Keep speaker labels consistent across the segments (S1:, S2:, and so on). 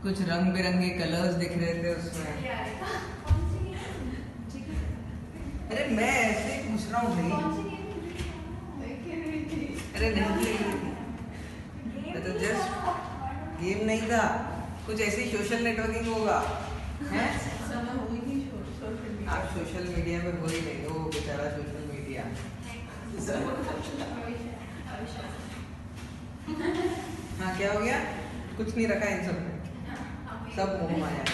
S1: कुछ रंग बिरंगे कलर्स दिख रहे थे उसमें। अरे मैं ऐसे ही पूछ रहा हूँ भाई। अरे नहीं, तो जस्ट गेम नहीं था, कुछ ऐसे ही सोशल नेटवर्किंग होगा हैं। आप सोशल मीडिया में हो ही नहीं, वो बेचारा सोशल मीडिया। हाँ क्या हो गया? कुछ नहीं रखा इन सब में, सब मोह माया।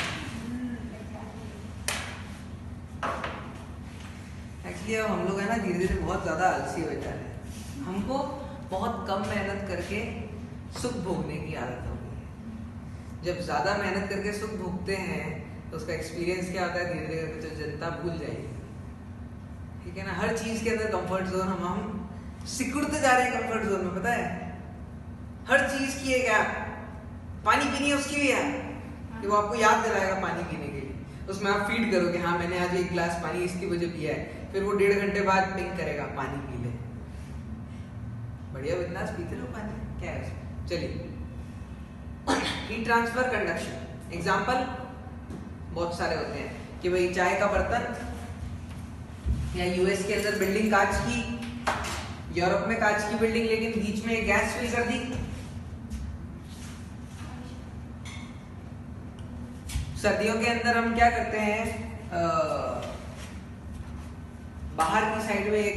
S1: एक्चुअली अब हम लोग है ना धीरे धीरे बहुत ज़्यादा आलसी हो जा रहे हैं। हमको बहुत कम मेहनत करके सुख भोगने की आदत हो गई है। जब ज़्यादा मेहनत करके सुख भोगते हैं तो उसका एक्सपीरियंस क्या होता है, धीरे धीरे करके तो जनता भूल जाएगी। ठीक है ना, हर चीज़ के अंदर कंफर्ट जोन हम सिकुड़ते जा रहे हैं। कंफर्ट जोन में पता है हर चीज़ की एक ऐप, पानी पीनी है उसकी भी है कि वो आपको याद दिलाएगा पानी पीने के लिए। उसमें आप फीड करोगे हाँ मैंने आज 1 गिलास पानी इसकी वजह पिया है, फिर वो 1.5 घंटे बाद पिंग करेगा पानी पी ले। बढ़िया बिंदास पीते रहो पानी, क्या है उसमें। चलिए हीट ट्रांसफर कंडक्शन एग्जांपल बहुत सारे होते हैं कि भाई चाय का बर्तन, या यूएस के अंदर बिल्डिंग कांच की, यूरोप में कांच की बिल्डिंग, लेकिन बीच में एक गैस फिल कर दी। सर्दियों के अंदर हम क्या करते हैं, बाहर की साइड में एक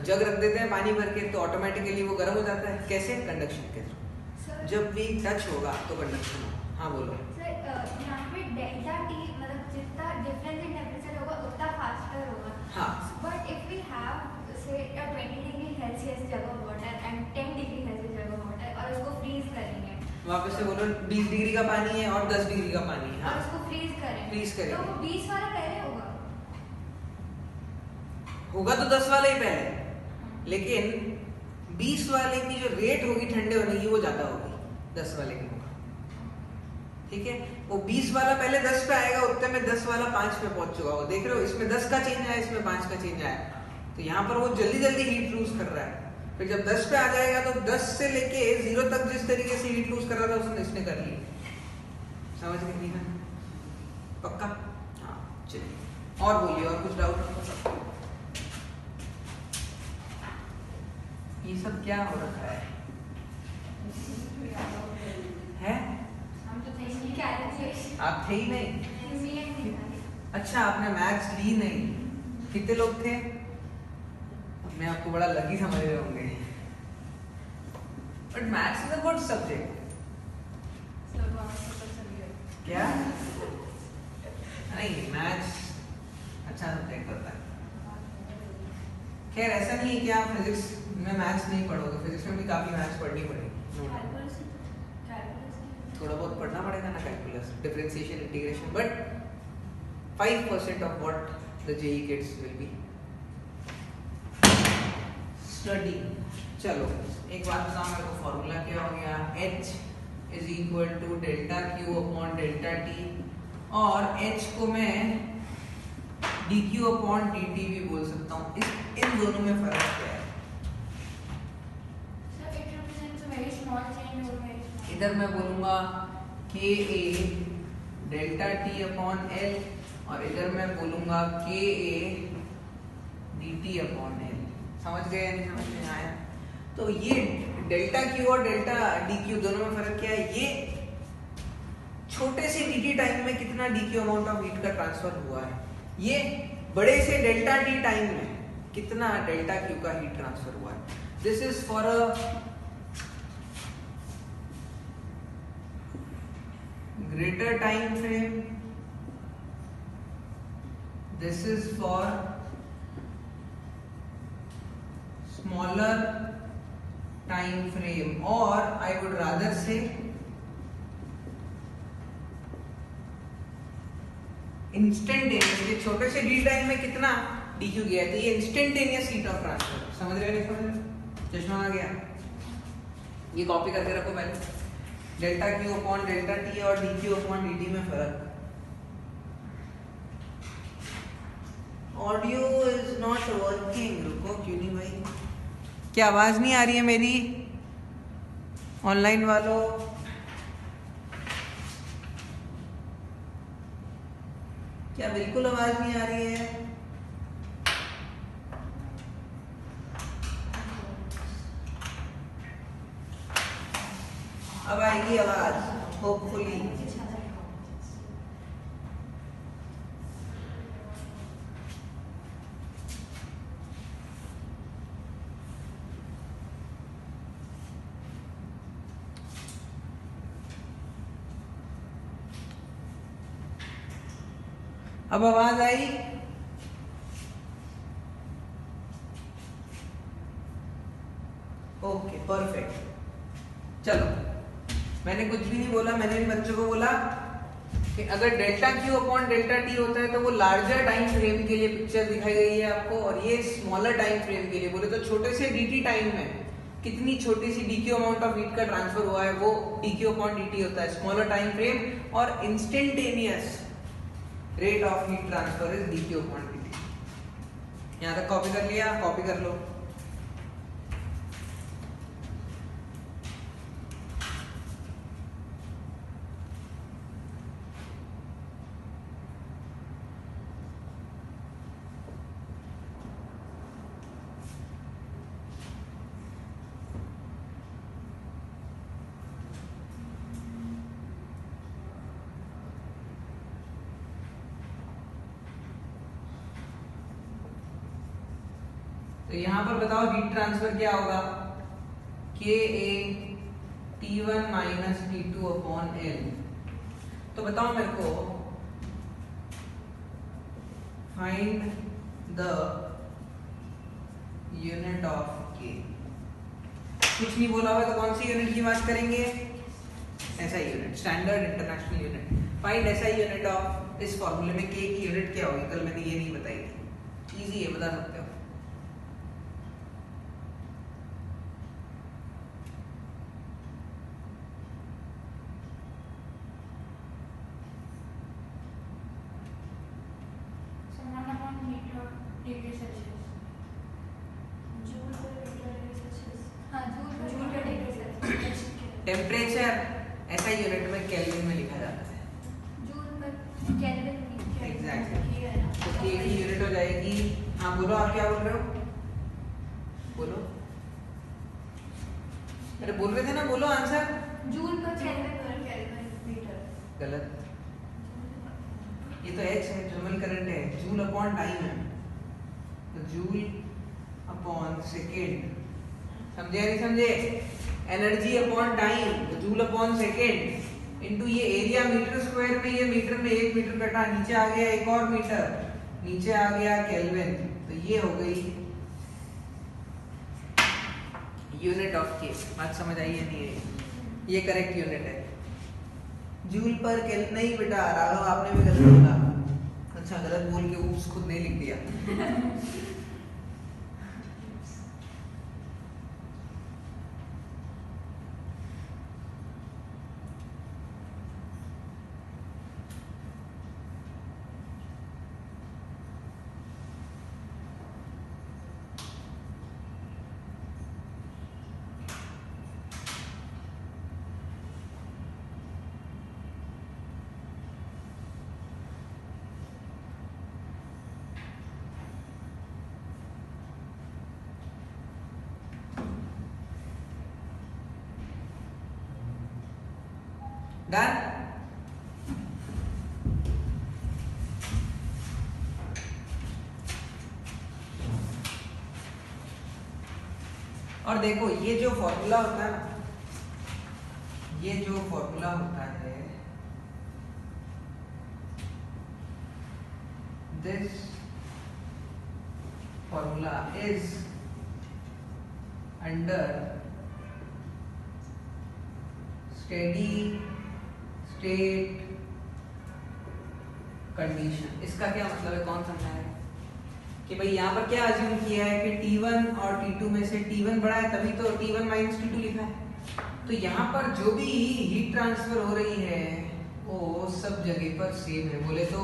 S1: जग रख देते हैं पानी भर के, तो ऑटोमेटिकली वो गर्म हो जाता है। कैसे? कंडक्शन के थ्रू। जब भी टच होगा तो कंडक्शन होगा। हाँ बोलो
S2: सर, यहाँ पे डेल्टा टी मतलब जितना डिफरेंस इन टेंपरेचर होगा उतना फास्टर होगा।
S1: हाँ,
S2: बट इफ वी हैव से 20 डिग्री सेल्सियस जगह वाटर एंड 10 डिग्री सेल्सियस जगह वाटर और उसको फ्रीज करेंगे,
S1: वापस से बोलो 20 डिग्री का पानी है और 10 डिग्री का पानी है। हाँ,
S2: और उसको फ्रीज
S1: फ्रीज करेंगे
S2: तो वो 20 वाला पहले
S1: होगा तो 10 वाला ही पहले, लेकिन 20 वाले की जो रेट होगी ठंडे होने की वो ज्यादा होगी 10 वाले की होगा। ठीक है, वो 20 वाला पहले 10 पे आएगा, उतने में 10 वाला 5 पे पहुंच चुका होगा। देख रहे हो इसमें 10 का चेंज आया, इसमें 5 का चेंज आया, तो यहाँ पर वो जल्दी जल्दी हीट लूज कर रहा है। फिर जब 10 पे आ जाएगा तो 10 से लेके 0 तक जिस तरीके से हीट लूज कर रहा था उसने इसने कर लिया। समझ गए नहीं? पक्का? हाँ चलिए और बोलिए, और कुछ डाउट? ये सब क्या हो रखा है? हैं? आप थे ही नहीं? अच्छा आपने मैथ्स ली नहीं? कितने लोग थे? मैं आपको बड़ा लकी समझ रहे होंगे, but maths is a good subject. क्या? नहीं, मैथ्स अच्छा सब्जेक्ट होता है। खैर ऐसा नहीं है कि आप फिजिक्स में मैथ्स नहीं पढ़ोगे, फिजिक्स में भी काफी मैथ्स पढ़नी पड़ेगी। थोड़ा बहुत पढ़ना पड़ेगा ना, calculus, differentiation, integration, but 5% of what the JEE kids will be studying। चलो एक बात बताओ मेरे को, फॉर्मूला क्या हो गया? H is equal to delta Q upon delta T, और H को मैं dQ upon dt भी बोल सकता हूँ। इन दोनों में फर्क क्या है? इधर मैं बोलूंगा Ka delta T upon L, और इधर मैं बोलूंगा Ka dt अपॉन L। समझ गए या नहीं समझ में आया? तो ये डेल्टा Q और डेल्टा dQ दोनों में फर्क क्या है? ये छोटे से dt टाइम में कितना dQ अमाउंट ऑफ हीट का ट्रांसफर हुआ है, ये बड़े से डेल्टा T टाइम में कितना डेल्टा Q का हीट ट्रांसफर हुआ है। This is for a greater time frame, this is for smaller time frame, or I would rather say instantaneous. छोटे से डी टाइम में कितना dq गया है, तो ये इंस्टेंटेनियस हीट ऑफ ट्रांसफर। समझ रहे हो नहीं समझ रहे? चश्मा आ गया, ये कॉपी करके रखो पहले। Delta q upon delta t और d q upon d t में फर्क। ऑडियो इज नॉट वर्किंग, रुको क्यों नहीं भाई? क्या आवाज नहीं आ रही है मेरी ऑनलाइन वालों? क्या बिल्कुल आवाज नहीं आ रही है? अब आएगी आवाज होपफुली। अब आवाज आई? Okay perfect. चलो, मैंने कुछ भी नहीं बोला। मैंने इन बच्चों को बोला कि अगर delta q upon delta T होता है तो वो लार्जर टाइम फ्रेम के लिए पिक्चर दिखाई गई है आपको, और ये स्मॉलर टाइम फ्रेम के लिए। बोले तो छोटे से dt टाइम में कितनी छोटी सी dq अमाउंट ऑफ हीट का ट्रांसफर हुआ है, वो dq अपॉन dt होता है स्मॉलर टाइम फ्रेम, और instantaneous rate of heat transfer is dq upon dt। यहां तक कॉपी कर लिया? कॉपी कर लो। तो यहां पर बताओ हीट ट्रांसफर क्या होगा? Ka T1 minus T2 upon L। तो बताओ मेरे को, find the unit of K। कुछ नहीं बोला हुआ तो कौन सी यूनिट की बात करेंगे? SI unit, standard international unit. Find SI unit of, इस फॉर्मूले में K की यूनिट क्या होगी? कल मैंने ये नहीं बताई थी। इजी है, बता सकते हो। टेम्परेचर SI यूनिट में केल्विन में लिखा जाता है। एग्जैक्टली। तो K की यूनिट हो जाएगी, हाँ बोलो, आप क्या बोल रहे हो? बोलो, अरे बोल रहे थे ना, बोलो answer.
S2: Joule per kelvin metre.
S1: गलत, ये तो H है, थर्मल करंट है। जूल अपॉन टाइम है, तो जूल अपॉन सेकेंड। समझे या नहीं समझे? एनर्जी अपॉन टाइम, तो जूल अपॉन सेकेंड इनटू ये एरिया मीटर स्क्वायर में, ये मीटर में 1 मीटर कटा, नीचे आ गया एक और मीटर, नीचे आ गया केल्विन, तो ये हो गई यूनिट ऑफ के। बात समझ आई है नहीं है? ये करेक्ट यूनिट है। जूल पर केल्विन नहीं बेटा, राघव आपने भी गलत बोला। अच्छा, गलत बोल के ऊप्स खुद नहीं लिख दिया। डन। और देखो, ये जो फॉर्मूला होता है ना, ये जो फॉर्मूला होता है, this formula is under steady state condition. इसका क्या मतलब है, कौन समझा है? कि भाई यहाँ पर क्या अज्यूम किया है कि T1 और T2 में से T1 बड़ा है, तभी तो T1 माइनस T2 लिखा है। तो यहाँ पर जो भी हीट ट्रांसफर हो रही है वो सब जगह पर सेम है। बोले तो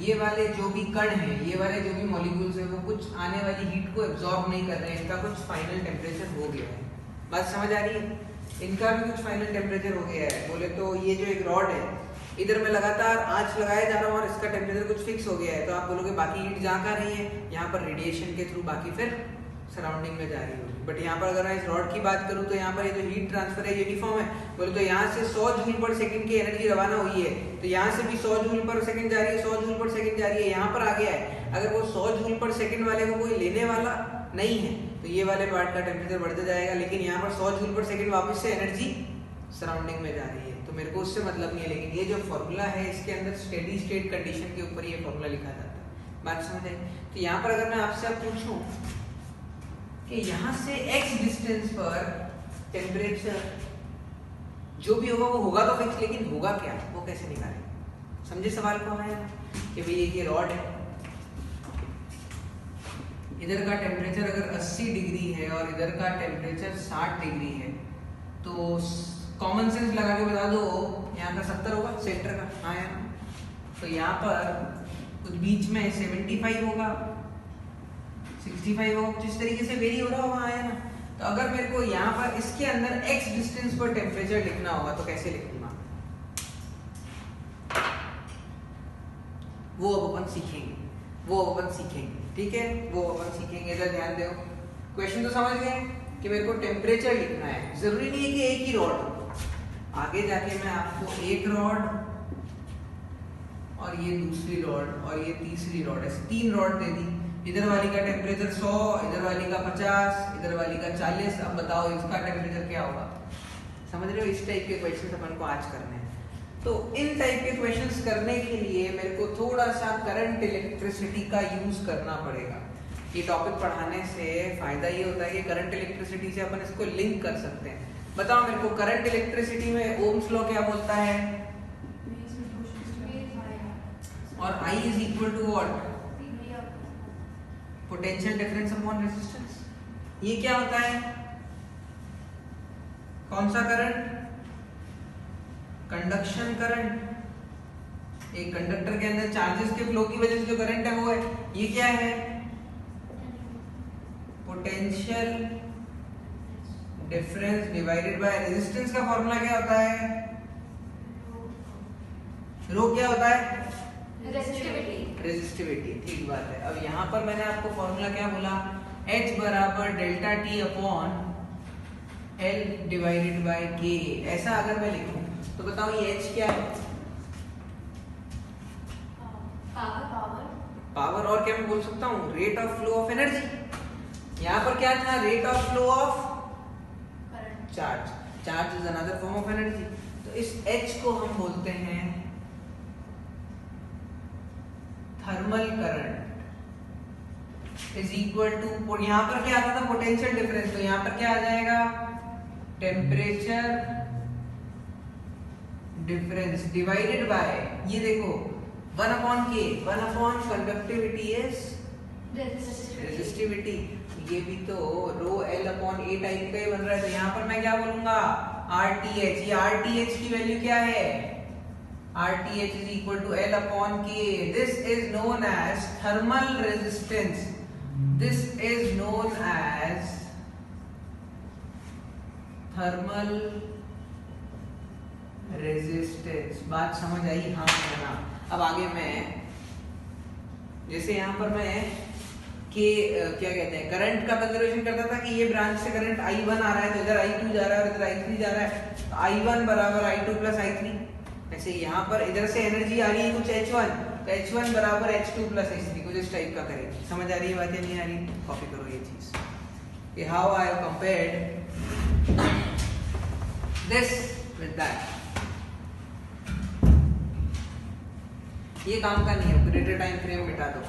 S1: ये वाले जो भी कण हैं, ये वाले जो भी मॉलिक्यूल्स हैं, वो कुछ आने वाली हीट को एब्जॉर्ब नहीं कर रहे हैं। इनका कुछ फाइनल टेम्परेचर हो गया है। बात समझ आ रही है? इनका भी कुछ फाइनल टेम्परेचर हो गया है। बोले तो ये जो एक रॉड है, इधर मैं लगातार आंच लगाया जा रहा हूँ और इसका टेम्परेचर कुछ फिक्स हो गया है, तो आप बोलोगे बाकी हीट जा कहाँ रही है, यहाँ पर रेडिएशन के थ्रू बाकी फिर सराउंडिंग में जा रही होगी। बट यहाँ पर अगर मैं इस रॉड की बात करूँ तो यहाँ पर ये जो हीट ट्रांसफर है यूनिफॉर्म है, बोले तो यहाँ से 100 जूल पर सेकंड की एनर्जी रवाना हुई है, तो यहाँ से भी 100 जूल पर सेकंड जा रही है, 100 जूल पर सेकंड जा रही है, यहाँ पर आ गया है। अगर वो 100 जूल पर सेकंड वाले को कोई लेने वाला नहीं है तो ये वाले पार्ट का टेम्परेचर बढ़ता जाएगा, लेकिन यहाँ पर 100 जूल पर सेकंड वापस से एनर्जी सराउंडिंग में जा रही है, तो मेरे को उससे मतलब नहीं है। लेकिन ये जो फॉर्मूला है इसके अंदर स्टेडी स्टेट कंडीशन के ऊपर ये फॉर्मूला लिखा जाता है, बात समझ आई। तो यहाँ पर अगर मैं आपसे अब पूछूं कि यहाँ से x डिस्टेंस पर टेम्परेचर जो भी होगा वो होगा तो फिक्स, लेकिन होगा क्या, वो कैसे निकालें? समझे सवाल को है कि भाई ये रॉड है, इधर का टेम्परेचर अगर 80 डिग्री है और इधर का टेम्परेचर 60 डिग्री है, तो कॉमन सेंस लगा के बता दो यहाँ का 70 होगा सेंटर का, हाँ यार, तो यहाँ पर कुछ बीच में 75 होगा, 65 होगा, जिस तरीके से वेरी हो रहा होगा, आया ना। तो अगर मेरे को यहाँ पर इसके अंदर x डिस्टेंस पर टेम्परेचर लिखना होगा तो कैसे लिखूंगा, वो अब अपन सीखेंगे, ठीक है, वो अपन सीखेंगे। इधर ध्यान दो, क्वेश्चन तो समझ गए कि मेरे को टेम्परेचर लिखना है, जरूरी नहीं है कि एक ही रॉड, आगे जाके मैं आपको एक रॉड और ये दूसरी रॉड और ये तीसरी रॉड, ऐसे 3 रॉड दे दी, इधर वाली का टेम्परेचर 100, इधर वाली का 50, इधर वाली का 40, अब बताओ इसका टेम्परेचर क्या होगा? समझ रहे हो? इस टाइप के क्वेश्चंस अपन को आज करने हैं। तो इन टाइप के क्वेश्चंस करने के लिए मेरे को थोड़ा सा करंट इलेक्ट्रिसिटी का यूज करना पड़ेगा। ये टॉपिक पढ़ाने से फायदा ये होता है कि करंट इलेक्ट्रिसिटी से अपन इसको लिंक कर सकते हैं। बताओ मेरे को, करंट इलेक्ट्रिसिटी में ओम्स लॉ क्या बोलता है? और I is equal to what? Potential difference upon resistance. ये क्या होता है? कौन सा करंट? Conduction current. एक कंडक्टर के अंदर चार्जेस के फ्लो की वजह से जो करंट है वो है। ये क्या है? Potential difference divided by resistance. का फॉर्मूला क्या होता है? रो क्या होता है? रेजिस्टिविटी। ठीक बात है। अब यहाँ पर मैंने आपको फॉर्मूला क्या बोला? H बराबर delta T upon L divided bye K। ऐसा अगर मैं लिखूं तो बताओ ये H क्या है? पावर। और क्या मैं बोल सकता हूँ? Rate of flow of energy. यहाँ पर क्या था? Rate of flow of charge. Charge is another form of energy. तो इस H को हम बोलते हैं thermal current is equal to, यहाँ पर क्या आता था? Potential difference. तो यहाँ पर क्या आ जाएगा? टेम्परेचर डिफरेंस डिवाइडेड बाय, ये देखो 1 upon K, 1 upon conductivity is resistivity. ये भी तो रो L अपॉन A टाइप का ही बन रहा है। तो यहाँ पर मैं क्या बोलूंगा? RTH। ये RTH की वैल्यू क्या है? RTH is equal to L upon K. This is known as thermal resistance. This is known as thermal resistance. बात समझ आई? हाँ ना। अब आगे मैं, जैसे यहाँ पर मैं क्या कहते हैं, करंट का कंजर्वेशन करता था कि ये ब्रांच से करंट I1 आ रहा है तो इधर I2 जा रहा है और इधर I3 जा रहा है, तो I1 बराबर I2 प्लस I3। ऐसे यहाँ पर इधर से एनर्जी आ रही है कुछ H1, तो H1 बराबर H2 प्लस H3, कुछ इस टाइप का करेंगे। समझ आ रही है बात या नहीं आ रही? कॉपी करो ये चीज। ये how I have compared this with that. ये काम का नहीं है, ऑपरेटर टाइम फ्रेम मिटा दो।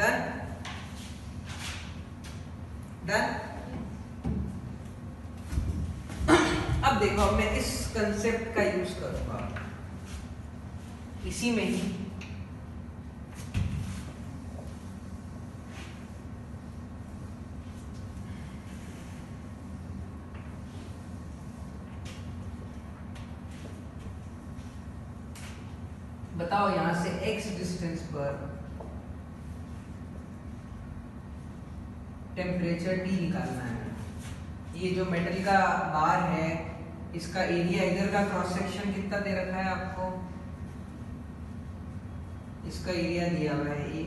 S1: Done done. अब देखो, अब मैं इस कंसेप्ट का यूज करूंगा इसी में ही। बताओ यहां से x डिस्टेंस पर टेम्परेचर T निकालना है। ये जो मेटल का बार है, इसका एरिया, इधर का क्रॉस सेक्शन कितना दे रखा है आपको, इसका एरिया दिया हुआ है ये,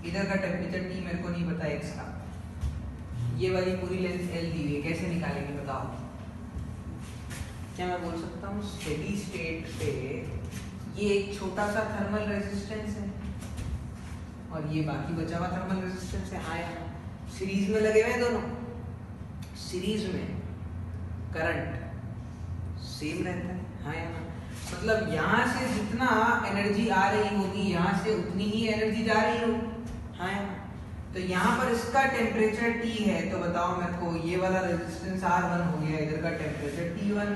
S1: इधर का टेम्परेचर T मेरे को नहीं पता x का, ये वाली पूरी लेंथ L दी हुई है, कैसे निकालेंगे बताओ। क्या मैं बोल सकता हूँ स्टेडी स्टेट पे ये एक छोटा सा थर्मल रेजिस्टेंस है और ये बाकी बचा हुआ थर्मल रेजिस्टेंस है। आया सीरीज में लगे हुए हैं दोनों, सीरीज में करंट सेम रहता है। हाँ या ना, मतलब यहाँ से जितना एनर्जी आ रही होगी यहाँ से उतनी ही एनर्जी जा रही होगी। हाँ या ना, तो यहाँ पर इसका टेम्परेचर T है, तो बताओ मेरे को ये वाला रेजिस्टेंस R1 हो गया, इधर का टेम्परेचर T1,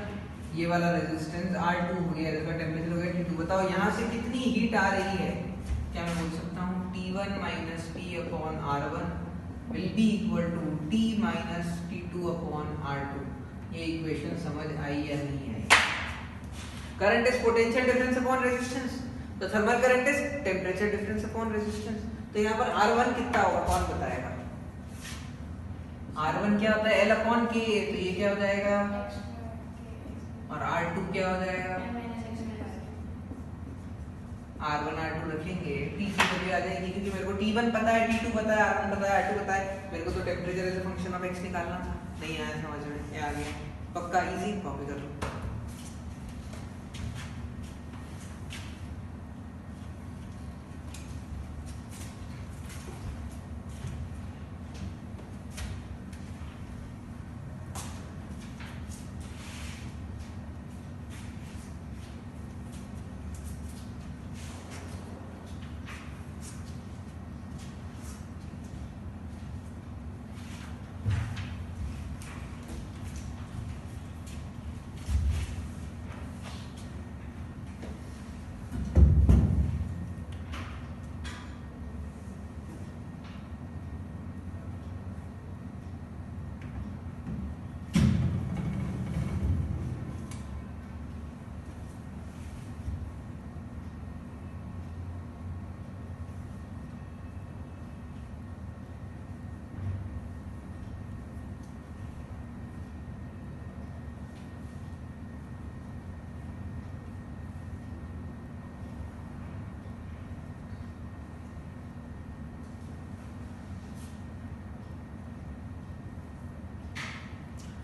S1: ये वाला रेजिस्टेंस R2 हो गया, इधर का टेम्परेचर हो गया T2। बताओ यहाँ से कितनी हीट आ रही है। क्या मैं बोल सकता हूँ T1 minus T upon R1 will be equal to T minus T2 upon R2। ये इक्वेशन समझ आई या नहीं आई। Current is potential difference upon resistance, तो thermal current is temperature difference upon resistance. तो यहाँ पर R1 कितना होगा कौन बताएगा। R1 क्या होता है L अपॉन K, तो ये क्या हो जाएगा, और R2 क्या हो जाएगा, R1 R2 रखेंगे, T की वैल्यू आ जाएगी, क्योंकि मेरे को T1 पता है, T2 पता है, R1 पता है, R2 पता है, मेरे को तो temperature as a function of x निकालना था। नहीं आया समझ में, क्या आ गया, पक्का इजी, कॉपी कर लो।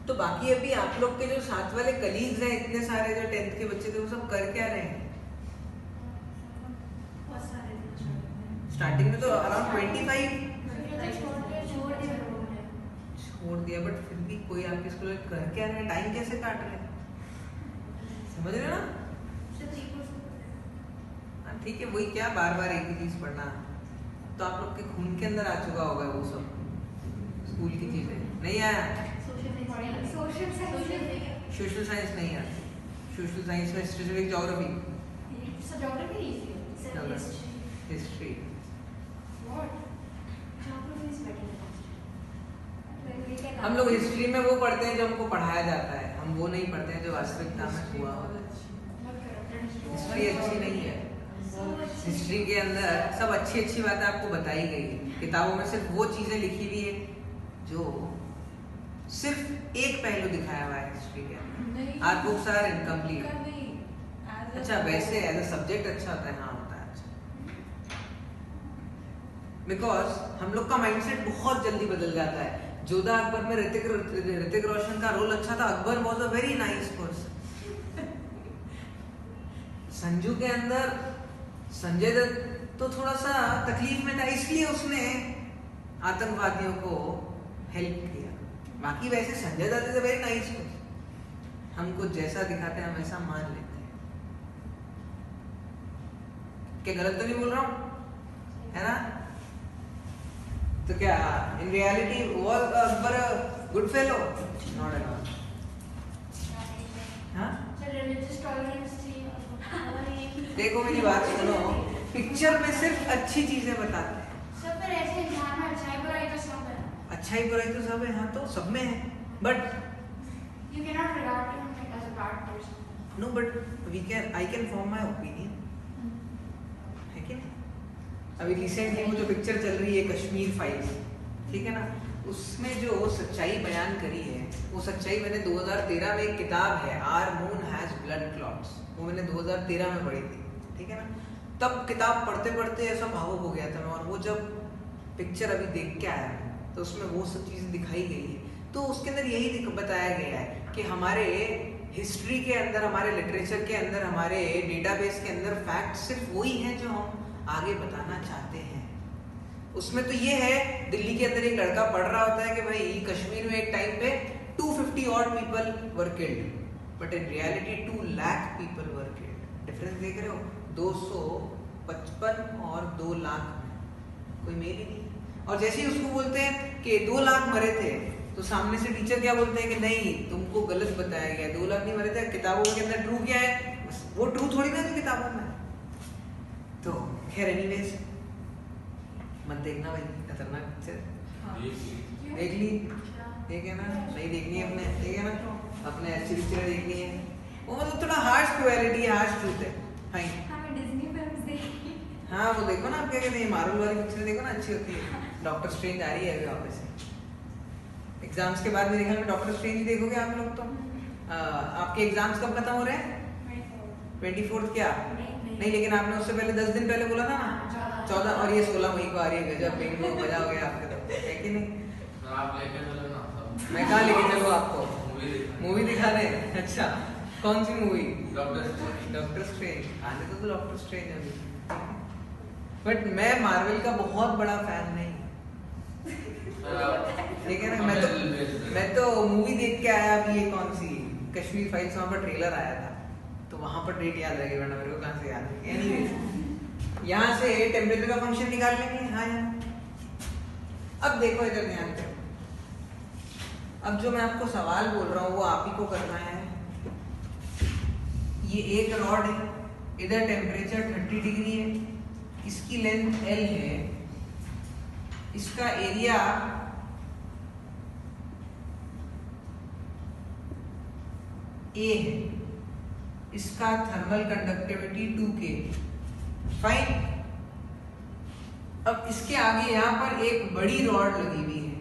S1: तो बाकी अभी आप लोग के जो साथ वाले कलीग्स हैं, इतने सारे जो 10th के बच्चे थे, वो सब कर क्या रहे हैं। स्टार्टिंग में तो अराउंड 25 छोड़ दिया, बट फिर भी कोई आपके स्कूल में कर क्या रहे हैं, टाइम कैसे काट रहे हैं, समझ रहे हो ना। ठीक है, वही क्या बार बार एक ही चीज पढ़ना, तो आप लोग के खून के अंदर आ चुका होगा वो सब स्कूल की चीजें। नहीं आया सोशल साइंस नहीं आती, सोशल साइंस में स्पेसिफिक ज्योग्राफी, हिस्ट्री, हम लोग हिस्ट्री में वो पढ़ते हैं जो हमको पढ़ाया जाता है, हम वो नहीं पढ़ते हैं जो वास्तविकता में हुआ हो। हिस्ट्री अच्छी नहीं है, हिस्ट्री के अंदर सब अच्छी अच्छी बातें आपको बताई गई है, किताबों में सिर्फ वो चीजें लिखी हुई है जो सिर्फ एक पहलू दिखाया हुआ है हिस्ट्री के अंदर। Are books are incomplete. अच्छा, वैसे एज अ सब्जेक्ट अच्छा होता है, हाँ होता है अच्छा, बिकॉज हम लोग का माइंडसेट बहुत जल्दी बदल जाता है। जोधा अकबर में ऋतिक रोशन का रोल अच्छा था, Akbar was a very nice person. Sanju के अंदर संजय दत्त तो थोड़ा सा तकलीफ में था, इसलिए उसने आतंकवादियों को हेल्प किया। बाकी वैसे Sanjay Dutt is a very nice person, हमको जैसा दिखाते हैं हम ऐसा मान लेते हैं। क्या गलत तो नहीं बोल रहा हूँ, है ना। तो क्या in reality was Akbar a good fellow? Not at all. हाँ
S2: रिलीजियस टॉलरेंस थी और ये
S1: देखो मेरी बात सुनो, पिक्चर में सिर्फ अच्छी चीजें बताते हैं।
S2: सब पर ऐसे इंसान में अच्छाई बुराई तो सब है।
S1: अच्छाई बुराई तो सब है, हाँ तो सब में है, but
S2: You cannot regard him like as a bad person.
S1: No but I can form my opinion, है कि नहीं? अभी रिसेंटली वो जो पिक्चर चल रही है कश्मीर फाइल्स, ठीक है ना, उसमें जो सच्चाई बयान करी है, वो सच्चाई मैंने 2013 में एक किताब है our moon has blood clots, वो मैंने 2013 में पढ़ी थी, ठीक है ना। तब किताब पढ़ते पढ़ते ऐसा भावुक हो गया था मैं, और वो जब पिक्चर अभी देख के आया तो उसमें वो सब चीज़ें दिखाई गई है। तो उसके अंदर यही बताया गया है कि हमारे हिस्ट्री के अंदर, हमारे लिटरेचर के अंदर, हमारे डेटाबेस के अंदर फैक्ट सिर्फ वही हैं जो हम आगे बताना चाहते हैं। उसमें तो ये है, दिल्ली के अंदर एक लड़का पढ़ रहा होता है कि भाई कश्मीर में एक टाइम पे 250 odd people were killed, but in reality 2 lakh people were killed. Difference देख रहे हो? 255 और 2 लाख में कोई मेल ही नहीं। और जैसे ही उसको बोलते हैं कि 2 लाख मरे थे, तो सामने से टीचर क्या बोलते हैं कि नहीं तुमको गलत बताया गया, 2 लाख नहीं मरे थे, किताबों के अंदर ट्रू क्या है, वो ट्रू थोड़ी ना थी किताबों में। तो खैर एनीवेज, मत देखना भाई, खतरनाक पिक्चर। देख ली? ठीक है ना? नहीं देखनी है अपने, ठीक है ना, अपने अच्छी पिक्चर देखनी है। वो मतलब थोड़ा हार्श क्वालिटी, हार्श ट्रूथ है। फाइन।
S2: हमें डिज्नी फिल्म्स देखी।
S1: हाँ वो देखो ना, आप क्या कहते हैं, मार्वल वाली पिक्चर देखो ना, अच्छी होती है। डॉक्टर स्ट्रेंज आ रही है अभी वापस से, एग्जाम्स के बाद मेरे ख्याल में डॉक्टर स्ट्रेंज ही देखोगे आप लोग तो। आपके एग्जाम्स कब खत्म हो रहे हैं? 24 क्या? नहीं, लेकिन आपने उससे पहले 10 दिन पहले बोला था ना, 14, और ये 16 मई को आ रही है। गजब बिंगो, मजा हो गया आपके तो, है कि नहीं?
S3: आप लेके चलो ना।
S1: मैं कहाँ लेके चलूँ आपको? मूवी दिखाने? अच्छा, कौन सी मूवी? Doctor strange. आने तो डॉक्टर स्ट्रेंज अभी, बट मैं मार्वल का बहुत बड़ा फैन नहीं, ठीक है ना। मैं तो मूवी देख के आया अभी, ये कौन सी कश्मीर फाइल्स, वहाँ पर ट्रेलर आया था, तो वहाँ पर डेट याद रहेगी, वरना मेरे को कहाँ से याद है। एनीवेज, यहाँ से टेम्परेचर का फंक्शन निकाल लेंगे। हाँ यार, अब देखो इधर ध्यान दो, अब जो मैं आपको सवाल बोल रहा हूँ वो आप ही को करना है। ये एक रॉड है, इधर टेम्परेचर 30 डिग्री है, इसकी लेंथ L है, इसका एरिया A है, इसका थर्मल कंडक्टिविटी 2K। फाइन। अब इसके आगे यहां पर एक बड़ी रॉड लगी हुई है,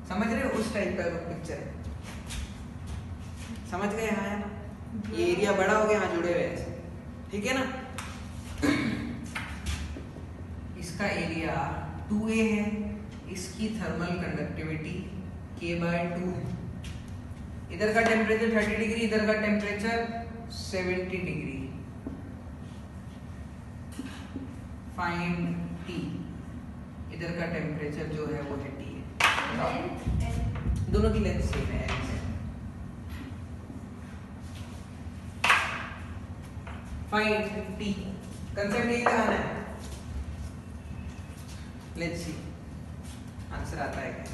S1: समझ रहे हो? उस टाइप का पिक्चर है, समझ गए? हाँ है ना, ये एरिया बड़ा हो गया, यहाँ जुड़े हुए हैं, ठीक है ना। इसका एरिया 2A है, इसकी थर्मल कंडक्टिविटी K/2 है, इधर का टेम्परेचर 30 डिग्री, इधर का टेम्परेचर 70 डिग्री। फाइंड T, इधर का टेम्परेचर जो है वो है T है, दोनों की लेंथ सेम है। फाइंड T, कंसेप्ट यही लगाना है। लेट्स सी आंसर आता है क्या?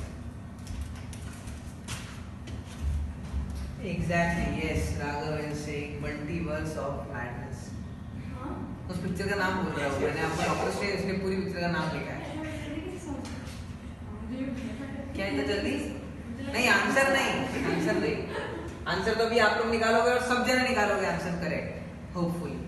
S1: Exactly yes, Raghav is saying multiverse of madness. उस पिक्चर का नाम बोल रहा हूँ मैंने, आपको डॉक्टर स्ट्रेंज, इसने पूरी पिक्चर का नाम लिखा है। क्या इतना जल्दी? नहीं, आंसर नहीं, आंसर नहीं, आंसर तो अभी आप लोग निकालोगे और सब जने निकालोगे आंसर करेक्ट, होपफुली।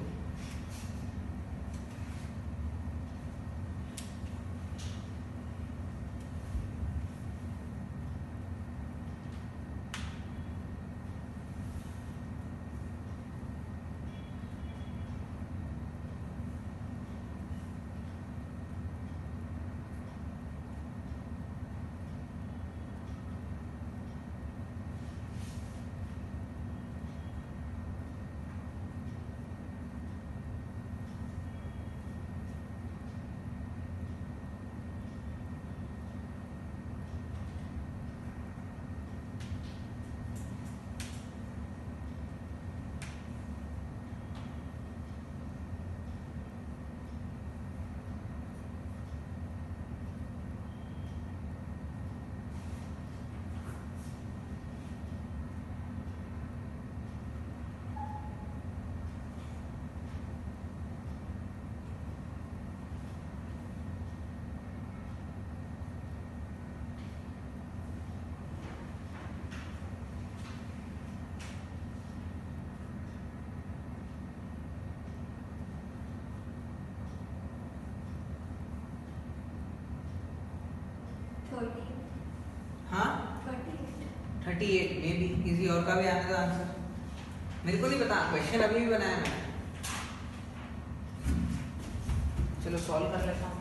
S2: 30
S1: हाँ
S2: 38
S1: 38 मे बी किसी और का भी आने का आंसर, मेरे को नहीं पता, क्वेश्चन अभी भी बनाया मैंने। चलो सॉल्व कर लेता हूँ।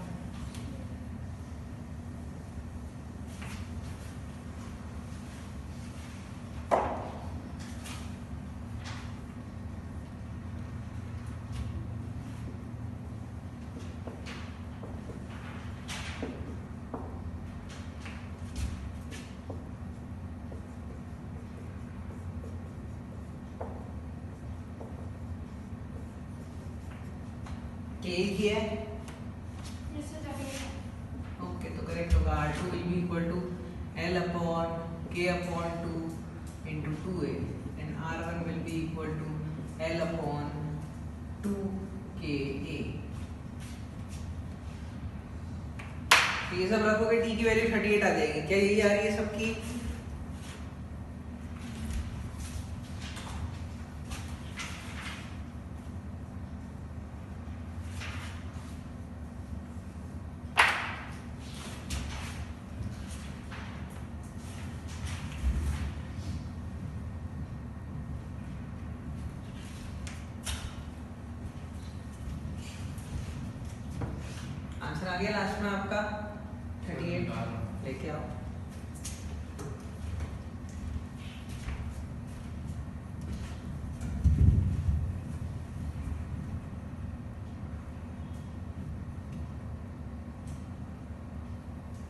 S1: के किया है, ओके तो करेक्ट होगा। R2 will be equal to L upon K upon 2 into 2A and R1 will be equal to L upon 2KA। ये सब रखोगे T की वैल्यू 38 आ जाएगी। क्या यही आ रही है सबकी? आंसर आ गया लास्ट में आपका 38 लेके आओ।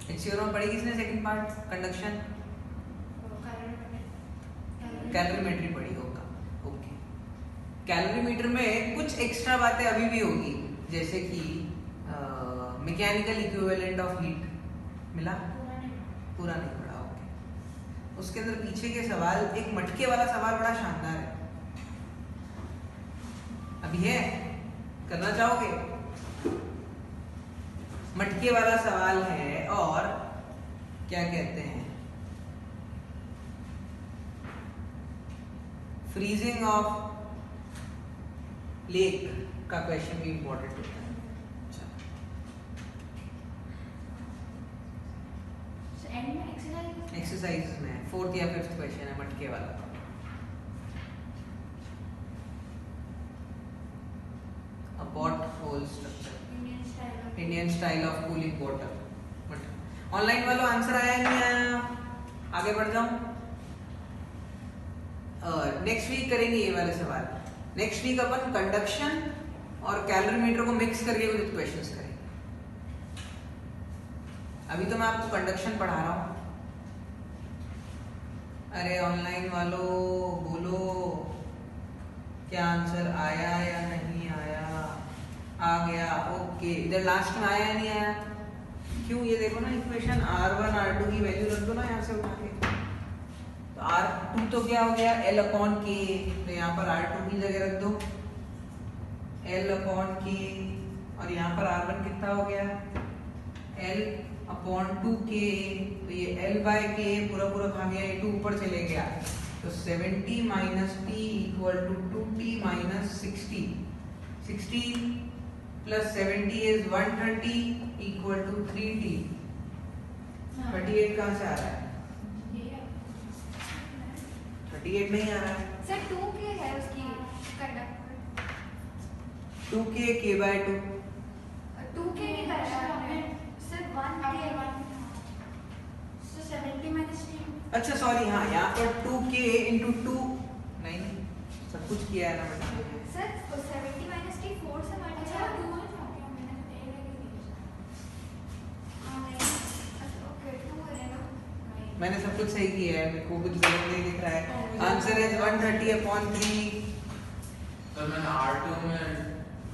S1: HCO में पढ़ी किसने सेकंड पार्ट कंडक्शन? कैलोरीमेट्री पढ़ी होगा, ओके। कैलोरीमीटर में कुछ एक्स्ट्रा बातें अभी भी होगी, जैसे कि मैकेनिकल इक्विवेलेंट ऑफ हीट मिला? पूरा नहीं पढ़ा, ओके। उसके अंदर पीछे के सवाल, एक मटके वाला सवाल बड़ा शानदार है, अभी है, करना चाहोगे? मटके वाला सवाल है और क्या कहते हैं, फ्रीजिंग ऑफ लेक का क्वेश्चन भी इंपॉर्टेंट होता है। एक्सरसाइज में 4th या 5th क्वेश्चन है मटके वाला। A pot hole structure, Indian style of cooling water. Online वालों आंसर आया नहीं आया? आगे बढ़ जाऊं। नेक्स्ट वीक करेंगे ये वाले सवाल। नेक्स्ट वीक अपन कंडक्शन और कैलोरीमीटर को मिक्स करके कुछ क्वेश्चंस करेंगे। अभी तो मैं आपको कंडक्शन पढ़ा रहा हूँ। अरे ऑनलाइन वालों बोलो, क्या आंसर आया या नहीं आया? आ गया, ओके। इधर लास्ट में आया या नहीं आया? क्यों? ये देखो ना इक्वेशन, R1 R2 की वैल्यू रख दो ना यहाँ से उठा के। तो R2 तो क्या हो गया? L अपॉन K, तो यहाँ पर R2 की जगह रख दो L अपॉन K, और यहाँ पर R1 कितना हो गया? L अपॉन 2K, तो ये L बाय K पूरा पूरा खा गया, ये 2 ऊपर चले गया, तो 70 minus T equal to 2T minus 60। 60 plus 70 is 130 equal to 3T। 38 कहाँ से आ रहा है? 38 नहीं आ रहा है
S2: सर, 2K है उसकी conductor.
S1: 2K K bye 2,
S2: 2K नहीं कर रहा है सिर्फ 1K।
S3: So 70 minus 3.
S1: अच्छा सॉरी, हाँ यहाँ पर 2K इंटू 2 नहीं, सब कुछ किया है ना बेटा।
S2: सर 70 माइनस T 4 से मल्टीप्लाई।
S3: अच्छा 2 है ना, क्या मैंने तो A लगी थी।
S2: हाँ नहीं, अच्छा ओके 2 है ना।
S1: मैंने सब कुछ सही किया है, मेरे को कुछ गलत नहीं दिख रहा है। Answer is 130 upon 3।
S4: तो मैंने R2 में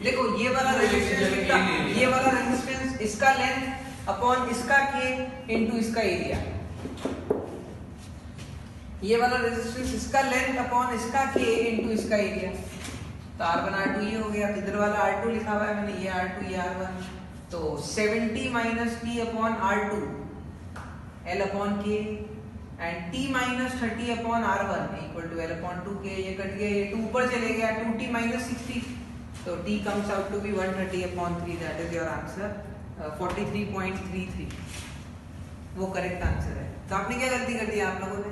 S1: देखो ये वाला रेजिस्टेंस कितना, ये वाला रेजिस्टेंस इसका लेंथ अपॉन इसका K इंटू इसका एरिया, ये वाला रेजिस्टेंस इसका लेंथ अपॉन इसका K इंटू इसका एरिया, तो R1 R2 ये हो गया। इधर वाला R2 लिखा हुआ है मैंने, ये R2 ये R1, तो 70 minus T upon R2 L upon K and T minus 30 upon R1 equal to L upon 2K। ये कट गया, ये 2 ऊपर चले गया, 2T माइनस 60, तो T comes out to be 130 upon 3, that is your answer, 43.33। वो correct answer है। तो आपने क्या गलती कर दी आप लोगों ने?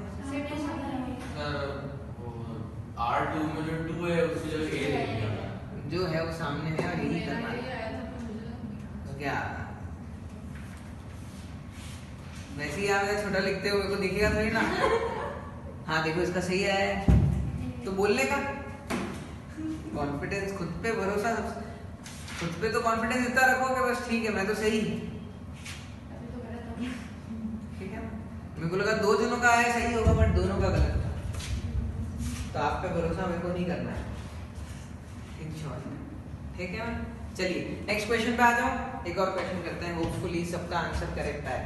S4: R2 में जो 2 है उसकी जगह A लिख दिया था।
S1: जो है वो सामने है और यही करना है। तो क्या वैसे ही आप छोटा लिखते हो तो दिखेगा थोड़ी ना। हाँ देखो इसका सही है तो बोलने का कॉन्फिडेंस, खुद पे भरोसा, खुद पे तो कॉन्फिडेंस इतना रखो कि बस ठीक है मैं तो सही, ठीक है। मेरे को लगा 2 जनों का आया सही होगा बट दोनों का गलत था, तो आप पे भरोसा मेरे को नहीं करना है इन शॉर्ट, ठीक है। चलिए नेक्स्ट क्वेश्चन पे आ जाओ, एक और क्वेश्चन करते हैं, होपफुली सबका आंसर करेक्ट है।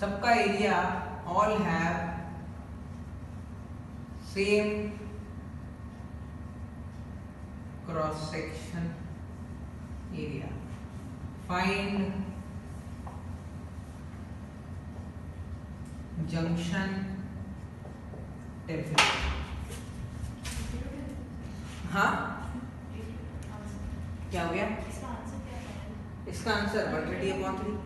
S1: सबका area all have same cross section area, find junction temperature. हाँ क्या हो गया इसका answer 130/3।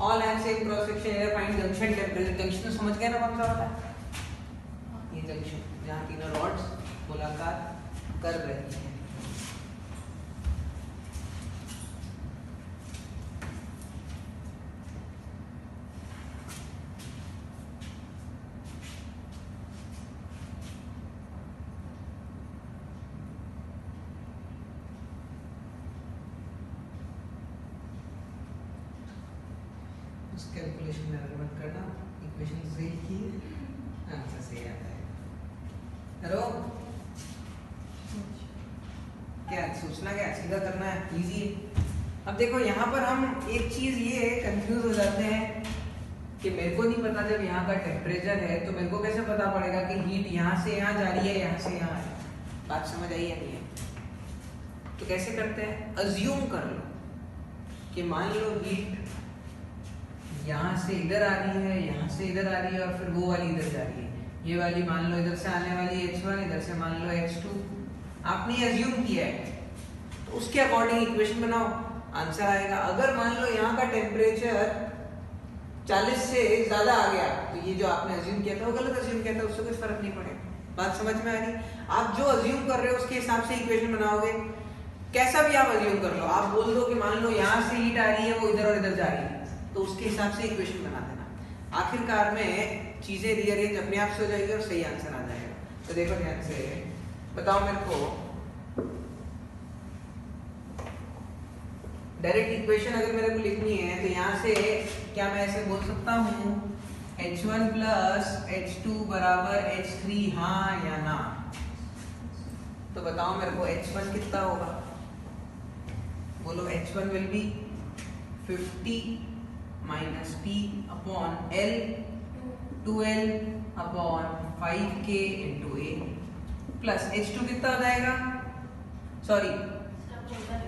S1: All have same cross section area, find junction temperature. Junction समझ गए ना कौन सा वाला है? ये जंक्शन जहाँ तीनों रॉड्स मुलाकात कर रही हैं। कैलकुलेशन में मत करना, इक्वेशन सही की आंसर सही आता है। करो क्या सोचना, क्या सीधा करना है, इजी है। अब देखो यहाँ पर हम एक चीज ये कंफ्यूज हो जाते हैं कि मेरे को नहीं पता जब यहाँ का टेम्परेचर है तो मेरे को कैसे पता पड़ेगा कि हीट यहाँ से यहाँ जा रही है यहाँ से यहाँ है। बात समझ आई या नहीं है? तो कैसे करते हैं, अज्यूम कर लो कि मान लो हीट यहाँ से इधर आ रही है, यहाँ से इधर आ रही है और फिर वो वाली इधर जा रही है। ये वाली मान लो इधर से आने वाली H1, इधर से मान लो H2। आपने ये अज्यूम किया है तो उसके अकॉर्डिंग इक्वेशन बनाओ, आंसर आएगा। अगर मान लो यहाँ का टेम्परेचर 40 से ज्यादा आ गया तो ये जो आपने अज्यूम किया था वो गलत अज्यूम किया था, उससे कुछ फर्क नहीं पड़ेगा। बात समझ में आ रही? आप जो अज्यूम कर रहे हो उसके हिसाब से इक्वेशन बनाओगे कैसा भी आप अज्यूम कर लो, आप बोल दो कि मान लो यहाँ से हीट आ रही है, वो इधर और इधर जा रही है, तो उसके हिसाब से इक्वेशन बना देना। आखिरकार में चीजें रीअरेंज अपने आप से हो जाएगी और सही आंसर आ जाएगा। तो देखो ध्यान से बताओ मेरे को, डायरेक्ट इक्वेशन अगर मेरे को लिखनी है तो यहाँ से क्या मैं ऐसे बोल सकता हूँ H1 प्लस H2 बराबर H3, हाँ या ना? तो बताओ मेरे को H1 कितना होगा, बोलो। H1 will be 50 minus T upon L 2L upon 5K into A plus H2 कितना हो जाएगा, सॉरी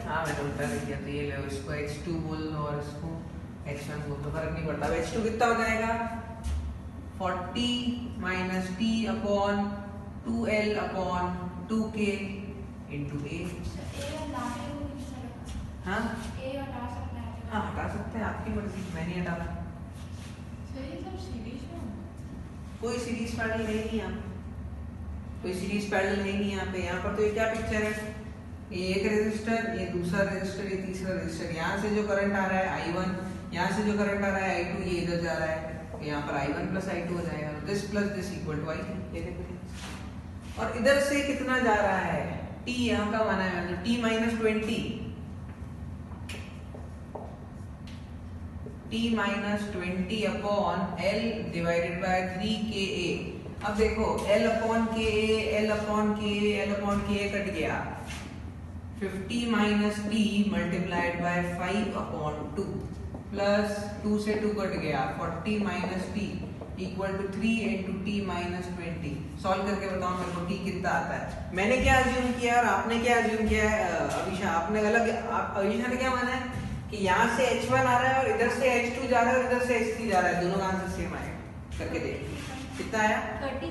S1: हाँ मैंने उल्टा लिख दिया, तो ये लो इसको H2 बोल दो और इसको H1 बोल दो, फर्क नहीं पड़ता। अब H2 कितना हो जाएगा 40 minus T upon 2L upon 2K into A। हाँ हाँ हटा सकते हैं, आपकी मर्जी, मैं नहीं हटा रहा। कोई सीरीज पैरेलल है नहीं यहाँ, कोई सीरीज पैरेलल है नहीं यहाँ पे। यहाँ पर तो ये क्या पिक्चर है, ये एक रेजिस्टर, ये दूसरा रेजिस्टर, ये तीसरा रेजिस्टर। यहाँ से जो करंट आ रहा है I1, यहाँ से जो करंट आ रहा है I2, ये इधर जा रहा है, तो यहाँ पर I1 प्लस I2 हो जाएगा। This plus this equal to I3, ये देखो। और इधर से कितना जा रहा है, T यहाँ का माना है तो T minus 20, T minus 20 upon L divided by 3KA। अब देखो L upon KA, L upon KA, L upon KA cut गया, 50 minus T multiplied by 5 upon 2 plus 2 से 2 कट गया, 40 minus T equal to 3 into T minus 20। Solve करके बताओ मेरे को T कितना आता है। मैंने क्या अज्यूम किया और आपने क्या अज्यूम किया है अभिषा, आपने अलग, अभिषा ने क्या माना है कि यहाँ से H1 आ रहा है और इधर से H2 जा रहा है और इधर से H3 जा रहा है, दोनों का आंसर सेम आएगा। करके देखिए कितना आया, 450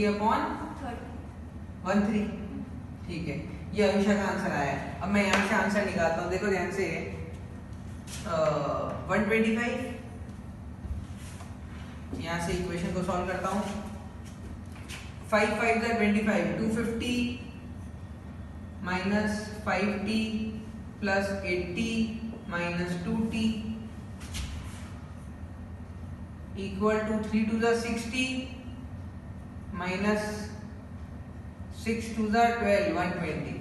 S1: अपॉन 13, ठीक है, ये अभिषा का आंसर आया है। अब मैं यहाँ से आंसर निकालता हूँ, देखो ध्यान से 125, यहाँ से इक्वेशन को सॉल्व करता हूँ, 5 5 25, 250 minus 5T plus 80 minus 2T equal to 3 two 60 minus 6 two 12, 120।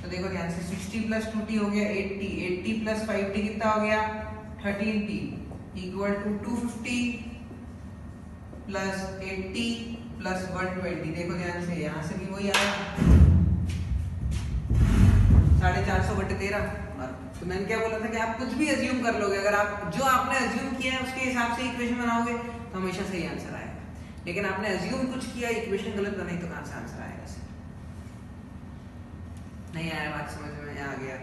S1: तो देखो ध्यान से 60 प्लस 2T हो गया 80, 80 प्लस 5T कितना हो गया 13T equal to 250 plus 80 plus 120। देखो ध्यान से यहाँ से भी वही आया 450/13। तो मैंने क्या बोला था कि आप कुछ भी अज्यूम कर लोगे, अगर आप जो आपने अज्यूम किया है उसके हिसाब से इक्वेशन बनाओगे तो हमेशा सही आंसर आएगा। लेकिन आपने अज्यूम कुछ किया, इक्वेशन गलत बनाई तो कहाँ से आंसर आएगा? नहीं आया, बात समझ में आ गया।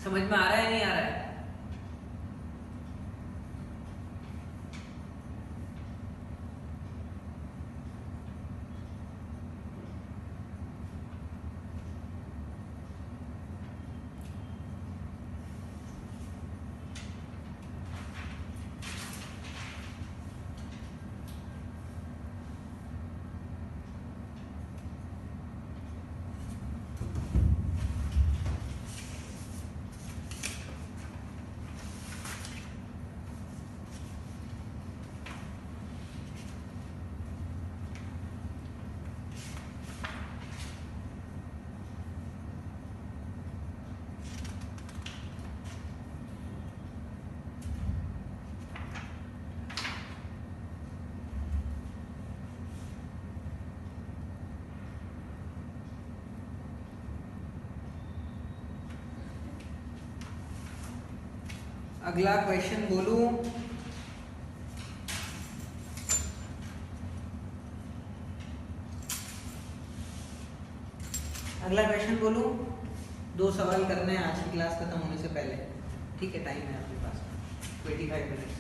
S1: समझ में आ रहा है नहीं आ रहा है? अगला क्वेश्चन बोलूं? अगला क्वेश्चन बोलूं? 2 सवाल करने हैं आज की क्लास खत्म होने से पहले, ठीक है? टाइम है आपके पास 25 मिनट्स।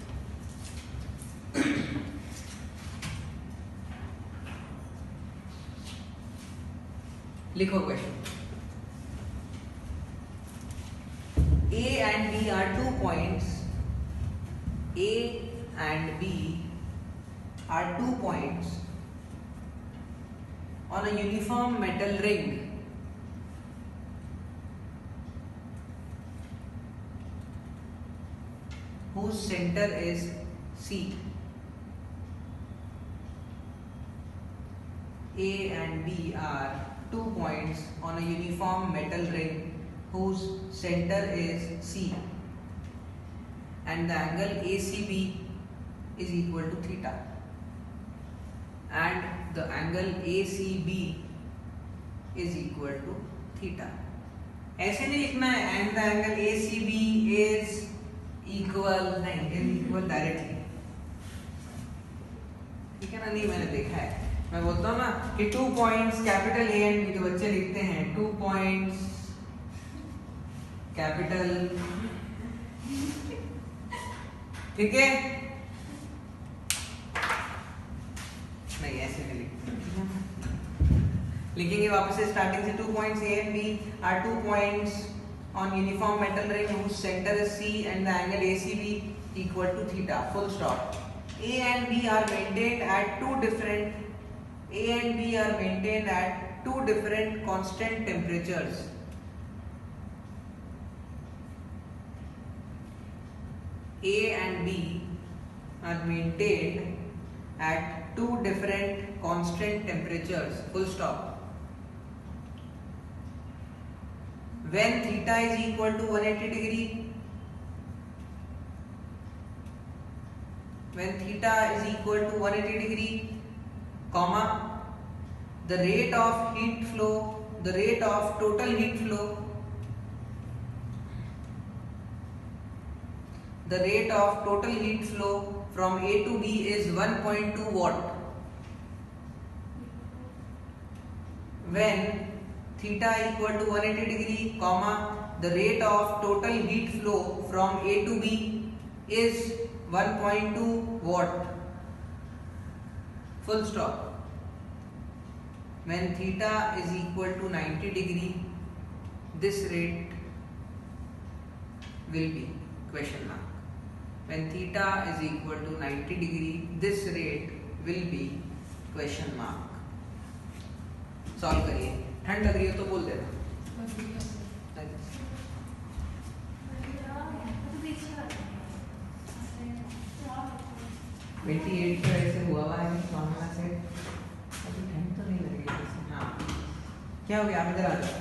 S1: लिखो question. A and B are 2 points. A and B are 2 points on a uniform metal ring whose center is C. A and B are 2 points on a uniform metal ring whose center is C, and the angle ACB is equal to theta, and the angle ACB is equal to theta. ऐसे नहीं लिखना है and the angle ACB is equal, नहीं, is equal directly, ठीक है ना? नहीं, मैंने देखा है, मैं बोलता हूँ ना कि 2 points capital A and B, तो बच्चे लिखते हैं 2 पॉइंट्स कैपिटल, ठीक है? नहीं, ऐसे नहीं लिखेंगे वापस से स्टार्टिंग से। 2 points A and B are 2 points on uniform metal ring whose center is C and the angle ACB equal to theta, full stop. A and B are maintained at two different constant temperatures. A and B are maintained at 2 different constant temperatures, full stop. When theta is equal to 180 degree, comma, the rate of total heat flow from A to B is 1.2 watt. When theta equal to 180 degree, comma, the rate of total heat flow from A to B is 1.2 watt, full stop. When theta is equal to 90 degree, this rate will be question mark. When theta is equal to 90 degree, this rate will be question mark. Solve करिए। ठंड लग रही है तो बोल देना। 28 की वजह से हुआ है मामला से, अभी ठंड तो नहीं लग रही है। हाँ, क्या हो गया? आप इधर आ जाओ।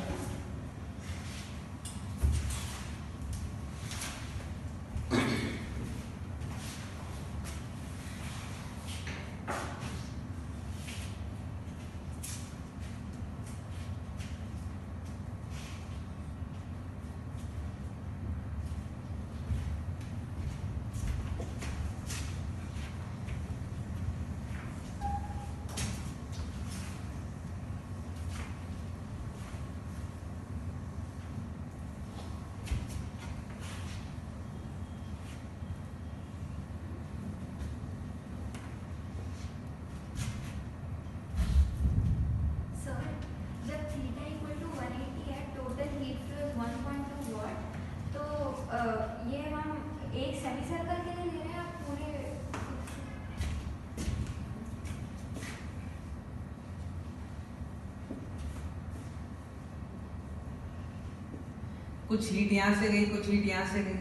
S1: कुछ हीट यहाँ से गई, कुछ हीट यहाँ से गई,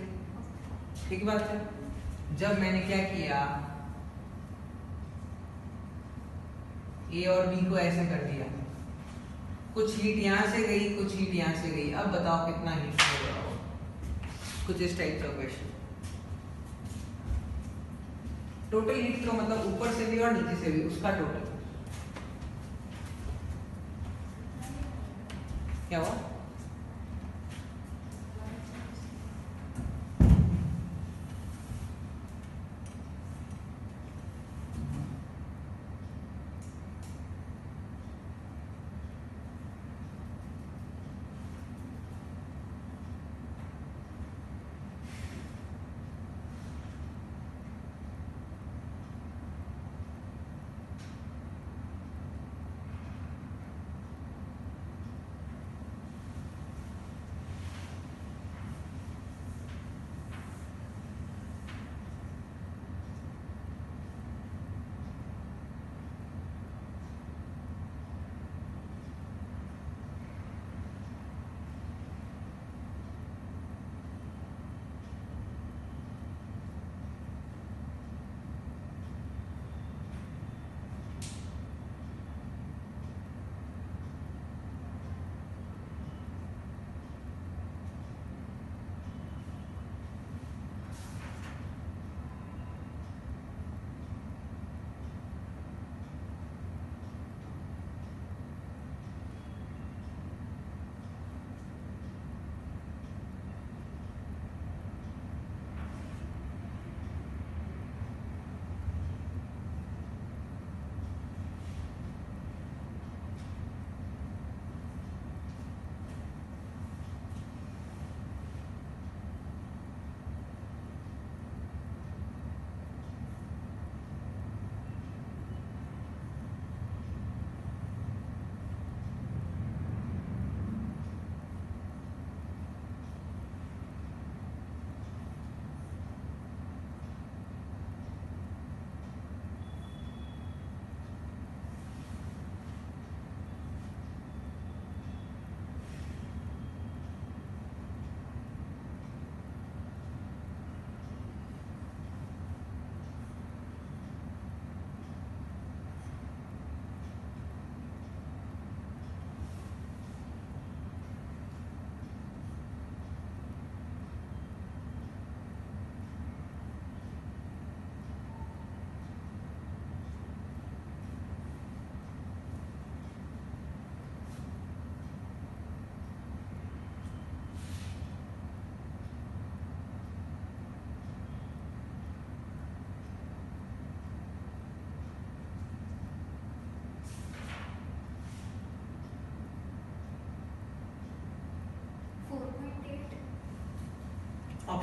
S1: ठीक बात है। जब मैंने क्या किया, ए और बी को ऐसे कर दिया, कुछ हीट यहाँ से गई, कुछ हीट यहाँ से गई, अब बताओ कितना हीट हो रहा हो। कुछ इस टाइप का क्वेश्चन। टोटल हीट का मतलब ऊपर से भी और नीचे से भी, उसका टोटल क्या हुआ?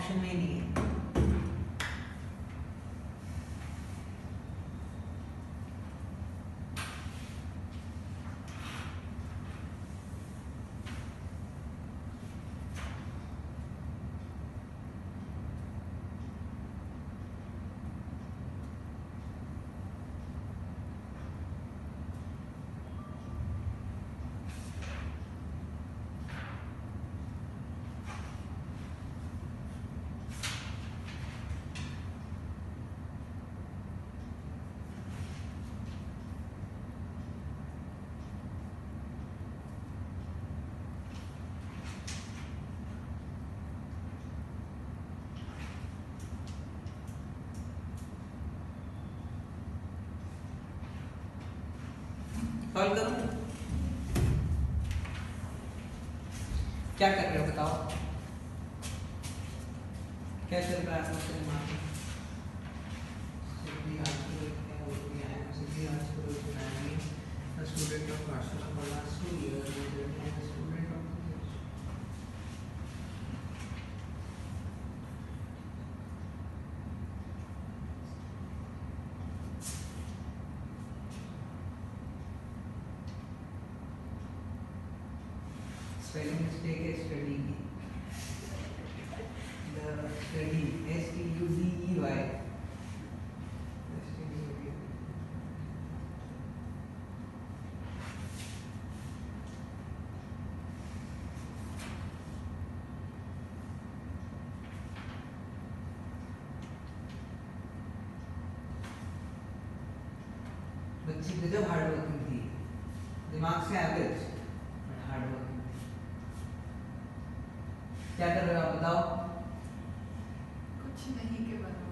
S1: ऑप्शन में ही नहीं है। सॉल्व करूं? क्या कर रहे हो बताओ, क्या चल रहा है आपके दिमाग में? स्टूडेंट ऑफ पाठशाला पढ़ा स्टूडेंट ऑफ स्पेलिंग मिस्टेक है स्टडी की। द स्टडी STUDEY बच्ची गजब हार्ड वर्किंग थी, दिमाग से एवरेज बट हार्ड वर्किंग। क्या कर रहे हो आप बताओ?
S3: कुछ नहीं के बराबर।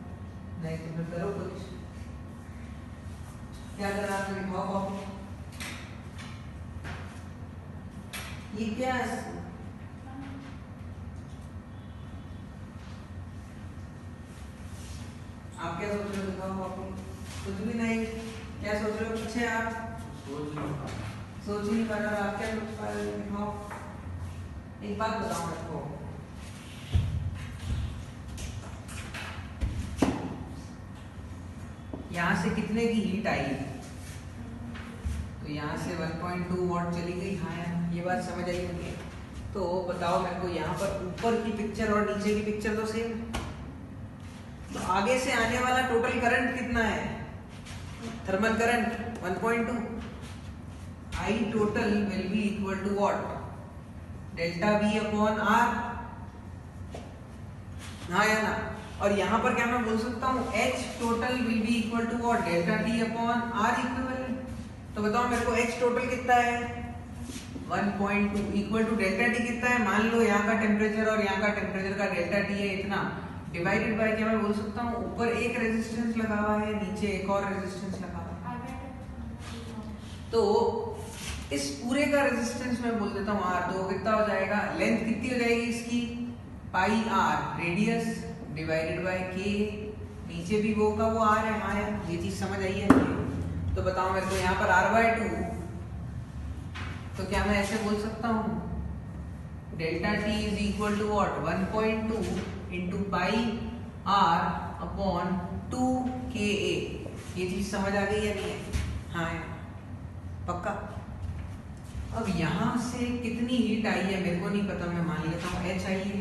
S1: नहीं तो फिर करो कुछ। क्या कर रहा है? लिखाओ कॉपी। ये क्या है? आप क्या सोच रहे हो? लिखाओ कॉपी। कुछ भी नहीं। क्या सोच रहे हो? पीछे आप सोच ही नहीं पा रहे। आप क्या सोच पा रहे हो? लिखाओ। एक बात बताओ मेरे को, यहाँ से कितने की हीट आई? तो यहाँ से 1.2 वॉट चली गई। हाँ यार, ये बात समझ आई होगी। तो बताओ मेरे को, यहाँ पर ऊपर की पिक्चर और नीचे की पिक्चर तो सेम है, तो आगे से आने वाला टोटल करंट कितना है? Thermal current 1.2। I total will be equal to what? Delta V upon R। हाँ या ना? और यहाँ पर क्या मैं बोल सकता हूँ? H total will be equal to what? Delta T upon R equivalent. तो बताओ मेरे को H टोटल कितना है? 1.2 इक्वल टू डेल्टा T कितना है? मान लो यहाँ का टेम्परेचर और यहाँ का टेम्परेचर का डेल्टा T है इतना, डिवाइडेड बाय क्या मैं बोल सकता हूँ? ऊपर एक रेजिस्टेंस लगा हुआ है, नीचे एक और रेजिस्टेंस लगा हुआ है। तो इस पूरे का रेजिस्टेंस मैं बोल देता हूँ R। तो कितना हो जाएगा? लेंथ कितनी हो जाएगी इसकी? पाई R, radius divided by K। नीचे भी वो का वो R है। हाँ यार, ये चीज समझ आई है। तो बताओ मेरे को, यहाँ पर R/2, तो क्या मैं ऐसे बोल सकता हूँ? Delta T is equal to what? 1.2 into pi R upon 2KA। ये चीज समझ आ गई या नहीं है? हाँ यार, पक्का। अब यहाँ से कितनी हीट आई है मेरे को नहीं पता, मैं मान लेता हूँ H आई है।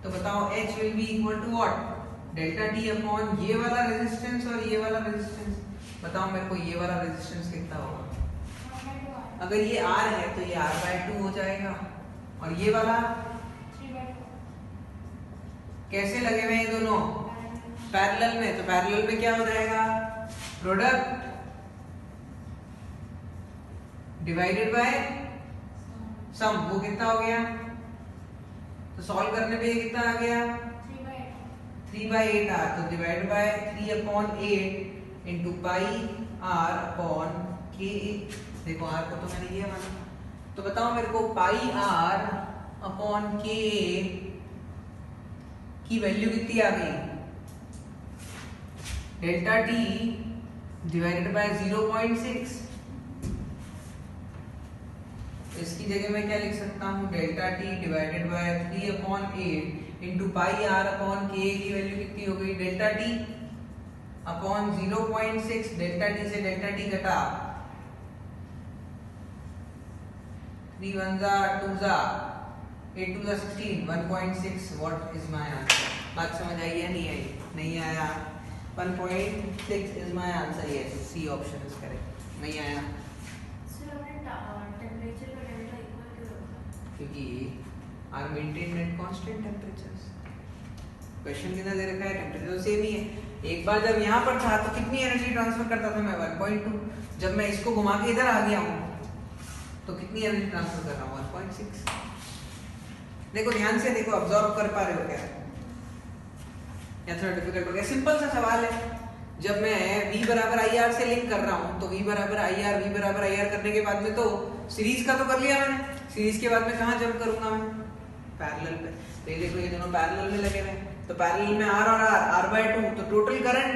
S1: तो बताओ H will be equal to what? Delta T upon ये वाला रेजिस्टेंस और ये वाला रेजिस्टेंस। बताओ मेरे को ये वाला रेजिस्टेंस कितना होगा? अगर ये R है तो ये R/2 हो जाएगा, और ये वाला कैसे लगे हुए हैं दोनों? पैरेलल में। तो पैरेलल में क्या हो जाएगा? प्रोडक्ट डिवाइडेड बाय सम। वो कितना हो गया? तो सॉल्व करने पे ये कितना आ गया? 3/8 R। तो divide by 3/8 into pi R upon KA। देखो R को तो मैंने लिया माना। तो बताओ मेरे को, पाई R अपॉन KA की वैल्यू कितनी आ गई? Delta T divided by 0.6। इसकी जगह मैं क्या लिख सकता हूँ? Delta T divided by 3/8 into pi R upon K की वैल्यू कितनी हो गई delta T upon 0.6 delta T से डेल्टा टी घटा 3 1 जा 2 जा 8 2 जा 16 1.6 व्हाट इज माय आंसर। बात समझ आई या नहीं आई? नहीं आया। 1.6 is my answer. Yes C option is correct. नहीं आया
S2: टेम्परेचर का डेल्टा इक्वल क्यों रखा?
S1: क्योंकि are maintained at constant temperatures. Question कितना दे रखा है टेंपरेचर सेम ही है। एक बार जब यहाँ पर था तो कितनी एनर्जी ट्रांसफर करता था मैं 1.2। जब मैं इसको घुमा के इधर आ गया हूँ तो कितनी एनर्जी ट्रांसफर कर रहा हूँ 1.6। देखो ध्यान से देखो, ऑब्जर्व कर पा रहे हो क्या या थोड़ा डिफिकल्ट हो गया? सिंपल सा सवाल है। जब मैं v बराबर आई आर से लिंक कर रहा हूँ तो v बराबर आई आर करने के बाद में तो सीरीज का तो कर लिया मैंने। सीरीज के बाद में कहाँ जंप करूंगा मैं? पैरेलल पे। तो ये देखो ये दोनों पैरेलल में लगे हुए हैं तो पैरेलल में r और r/2 तो total current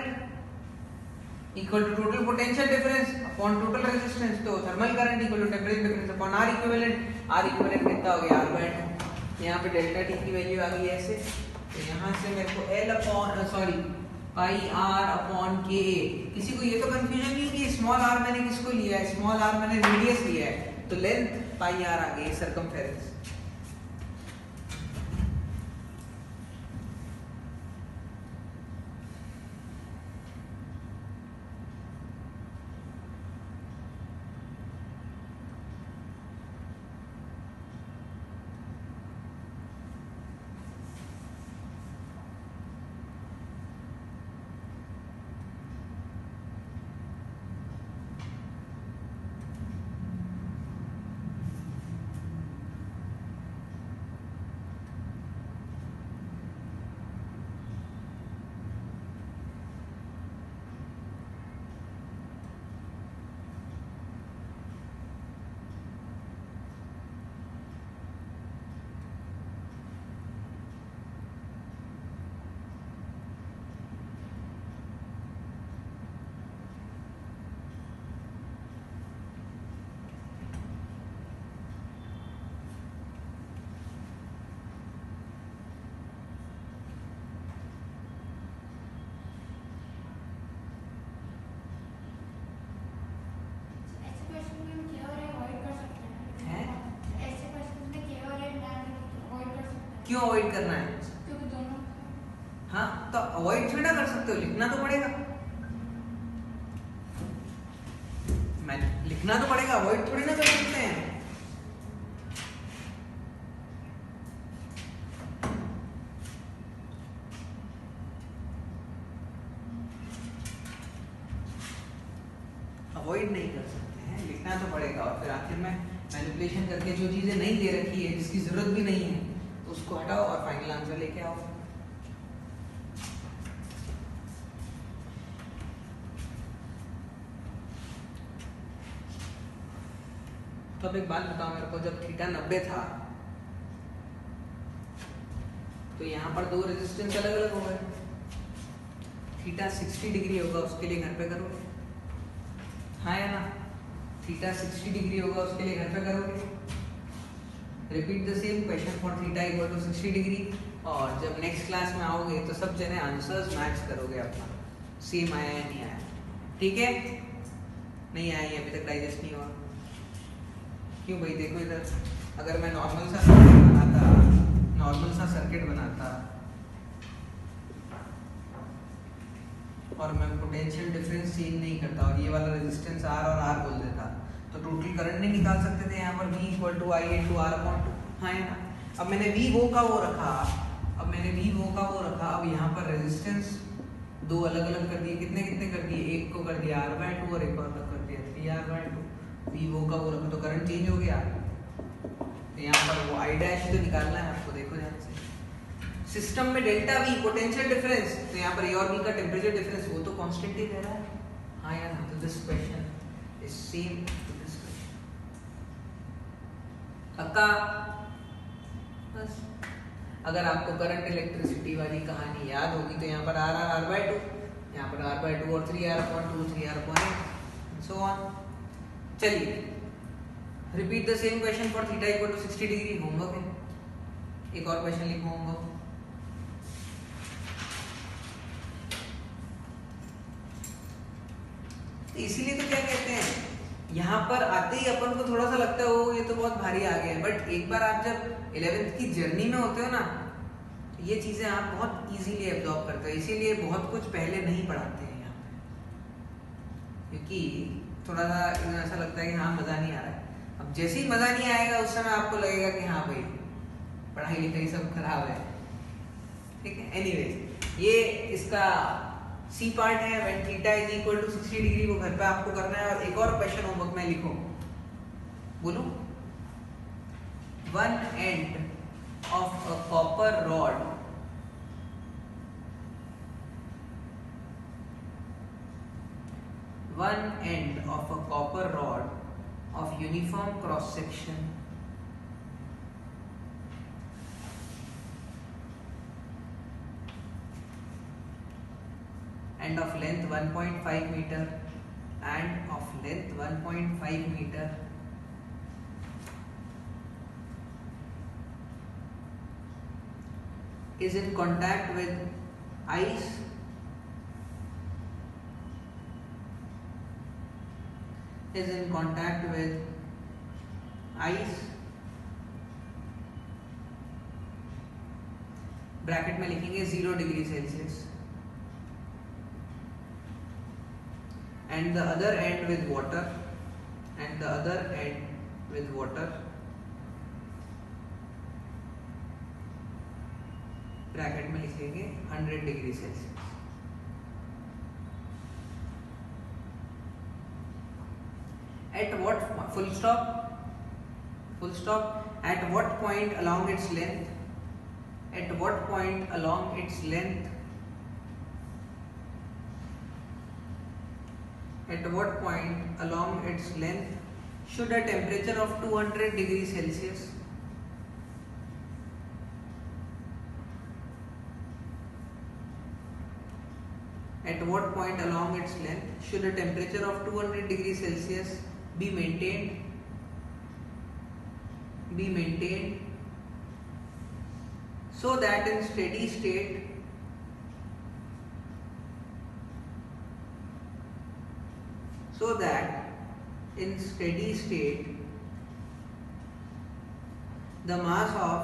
S1: equal to total potential difference upon total resistance. तो thermal current equal to temperature difference upon r equivalent कितना हो गया r/2। यहाँ पे डेल्टा टी की वैल्यू आ गई ऐसे। तो यहाँ से मेरे को L upon sorry pi r upon k. किसी को ये तो कंफ्यूजन नहीं कि स्मॉल r मैंने किसको लिया है? स्मॉल r मैंने रेडियस लिया है तो लेंथ पाई r आ गई सर्कमफेरेंस। क्यों अवॉइड करना है?
S2: क्योंकि दोनों
S1: हाँ तो अवॉइड थोड़ी ना कर सकते हो, लिखना तो पड़ेगा। मैं लिखना तो पड़ेगा, अवॉइड थोड़ी ना कर सकते हैं। अवॉइड नहीं कर सकते हैं, लिखना तो पड़ेगा। और फिर आखिर में मैनिपुलेशन करके जो चीजें नहीं दे रखी है, जिसकी जरूरत भी नहीं है, तो उसको हटाओ और फाइनल आंसर लेके आओ। तो अब एक बात बताओ मेरे को, जब थीटा 90 था तो यहाँ पर दो रेजिस्टेंस अलग अलग हो गए। थीटा 60 डिग्री होगा उसके लिए घर पे करोगे, हाँ या ना? थीटा 60 डिग्री होगा उसके लिए घर पे करोगे। Repeat the same question for theta equal to 60 degree. और जब नेक्स्ट क्लास में आओगे तो सब जने आंसर्स मैच करोगे अपना, सेम आया या नहीं आया। ठीक है? नहीं आया, अभी तक डाइजेस्ट नहीं हुआ। क्यों भाई? देखो इधर, अगर मैं नॉर्मल सा सर्किट बनाता और मैं पोटेंशियल डिफरेंस चेंज नहीं करता और ये वाला रेजिस्टेंस R और R बोल देता तो टोटल करंट नहीं निकाल सकते थे यहाँ पर V equal to I into R upon two, हाँ है ना? अब मैंने V वो का वो रखा, अब यहाँ पर रेजिस्टेंस दो अलग अलग कर दिए। कितने कितने कर दिए? एक को कर दिया R/2 और एक और कर दिया 3R/2। V वो का वो रखा तो करंट चेंज हो गया। तो यहाँ पर वो I डैश तो निकालना है आपको, देखो ध्यान से। सिस्टम में डेल्टा V पोटेंशियल डिफरेंस, तो यहाँ पर A और B का टेम्परेचर डिफरेंस वो तो कांस्टेंट ही रह रहा है, हाँ या ना? तो this question is same to this question. पक्का? बस अगर आपको करंट इलेक्ट्रिसिटी वाली कहानी याद होगी तो यहाँ पर R/2, यहाँ पर R/2 और 3R/2 3R/8 सो ऑन। चलिए repeat the same question for theta equal to 60 degree. Homework है, एक और क्वेश्चन लिखो होमवर्क। इसीलिए तो क्या कहते हैं, यहाँ पर आते ही अपन को थोड़ा सा लगता है ओ ये तो बहुत भारी आ गया है, बट एक बार आप जब 11th की जर्नी में होते हो ना, तो ये चीज़ें आप बहुत इजीली एब्जॉर्ब करते हो। इसीलिए बहुत कुछ पहले नहीं पढ़ाते हैं यहाँ पे, क्योंकि थोड़ा सा ऐसा लगता है कि हाँ मज़ा नहीं आ रहा है। अब जैसे ही मज़ा नहीं आएगा उस समय आपको लगेगा कि हाँ भाई पढ़ाई लिखाई सब खराब है, ठीक है। एनीवेज ये इसका सी पार्ट है। When theta is equal to 60 degree, वो घर पे आपको करना है। और एक और क्वेश्चन होमवर्क में लिखो, बोलो, one end of a copper rod of uniform cross section and of length 1.5 meter is in contact with ice bracket में लिखेंगे 0 degree Celsius and the other end with water bracket में लिखेंगे 100 degree Celsius. At what full stop at what point along its length should a temperature of 200 degrees Celsius be maintained so that in steady state the mass of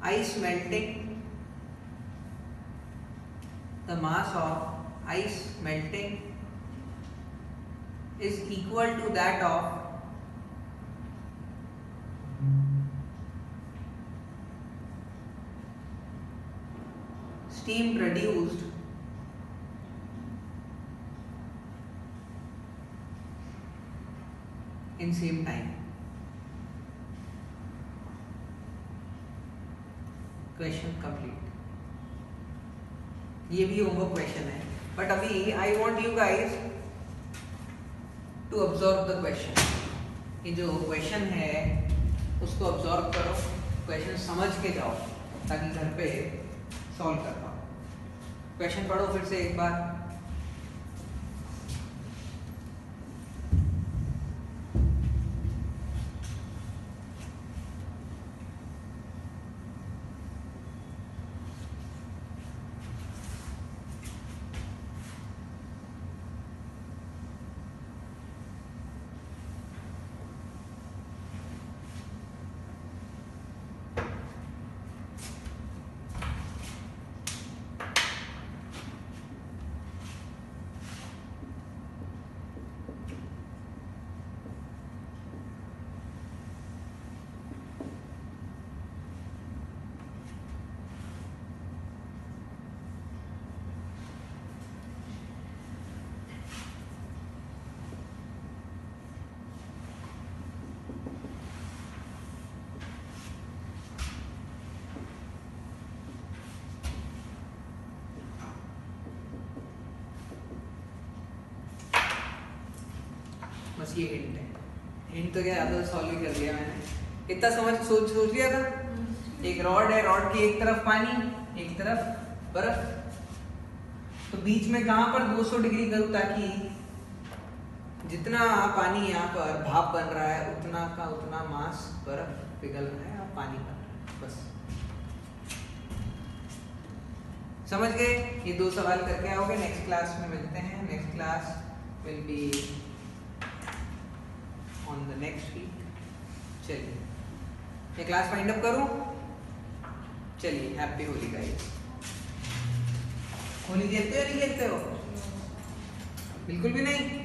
S1: ice melting is equal to that of steam produced in same time। Question complete. ये भी homework question है, but अभी I want you guys to observe the question. ये जो question है उसको observe करो, question समझ के जाओ ताकि घर पे सॉल्व कर पाओ। क्वेश्चन पढ़ो फिर से एक बार। बस ये हिंट है। हिंट तो क्या ज़्यादा सॉल्व ही कर दिया मैंने, इतना सोच लिया था। एक रॉड है, रॉड की एक तरफ पानी एक तरफ बर्फ, तो बीच में कहाँ पर 200 डिग्री करूँ ताकि जितना पानी यहाँ पर भाप बन रहा है उतना का उतना मास बर्फ पिघल रहा है और पानी बन रहा है। बस समझ गए? ये 2 सवाल करके आओगे, नेक्स्ट क्लास में मिलते हैं। Next class will be on the next week. चलिए मैं क्लास फाइंड अप करूं? चलिए, हैप्पी होली गाइस। होली खेलते हो या नहीं खेलते हो? बिल्कुल भी नहीं।